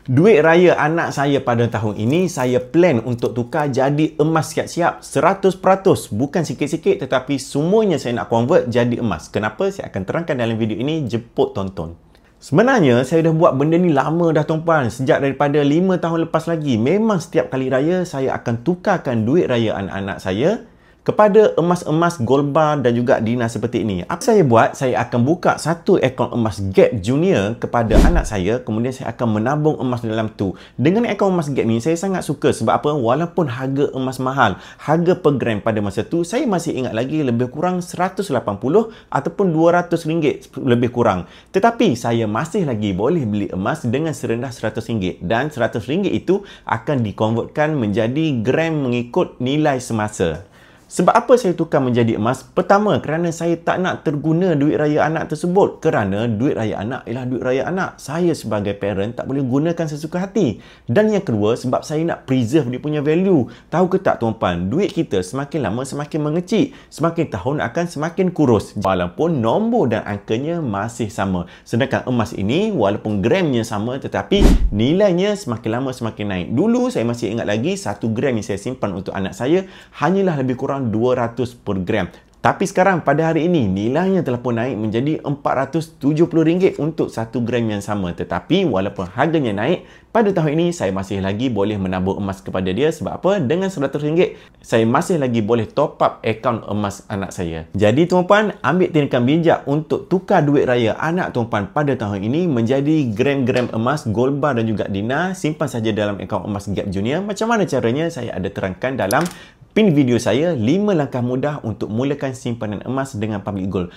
Duit raya anak saya pada tahun ini, saya plan untuk tukar jadi emas siap-siap 100%. Bukan sikit-sikit tetapi semuanya saya nak convert jadi emas. Kenapa? Saya akan terangkan dalam video ini, jemput tonton. Sebenarnya saya dah buat benda ni lama dah tuan-puan. Sejak daripada 5 tahun lepas lagi. Memang setiap kali raya saya akan tukarkan duit raya anak-anak saya kepada emas-emas gold bar dan juga Dina seperti ini. Apa saya buat? Saya akan buka satu akaun emas Gap Junior kepada anak saya. Kemudian saya akan menabung emas dalam tu. Dengan akaun emas Gap ni saya sangat suka. Sebab apa? Walaupun harga emas mahal, harga per gram pada masa tu, saya masih ingat lagi lebih kurang 180 ataupun 200 ringgit lebih kurang. Tetapi saya masih lagi boleh beli emas dengan serendah 100 ringgit. Dan 100 ringgit itu akan dikonvertkan menjadi gram mengikut nilai semasa. Sebab apa saya tukar menjadi emas? Pertama, kerana saya tak nak terguna duit raya anak tersebut. Kerana duit raya anak ialah duit raya anak. Saya sebagai parent tak boleh gunakan sesuka hati. Dan yang kedua, sebab saya nak preserve dia punya value. Tahu ke tak tuan-puan, duit kita semakin lama semakin mengecil. Semakin tahun akan semakin kurus. Walaupun nombor dan angkanya masih sama. Sedangkan emas ini, walaupun gramnya sama tetapi nilainya semakin lama semakin naik. Dulu saya masih ingat lagi 1 gram yang saya simpan untuk anak saya hanyalah lebih kurang 200 per gram. Tapi sekarang pada hari ini nilainya telah pun naik menjadi RM470 untuk 1 gram yang sama. Tetapi walaupun harganya naik, pada tahun ini saya masih lagi boleh menabung emas kepada dia. Sebab apa? Dengan RM100 saya masih lagi boleh top up akaun emas anak saya. Jadi tuan-puan, ambil tindakan bijak untuk tukar duit raya anak tuan-puan pada tahun ini menjadi gram-gram emas gold bar dan juga Dina. Simpan saja dalam akaun emas Gap Junior. Macam mana caranya? Saya ada terangkan dalam pin video saya 5 langkah mudah untuk mulakan simpanan emas dengan public gold.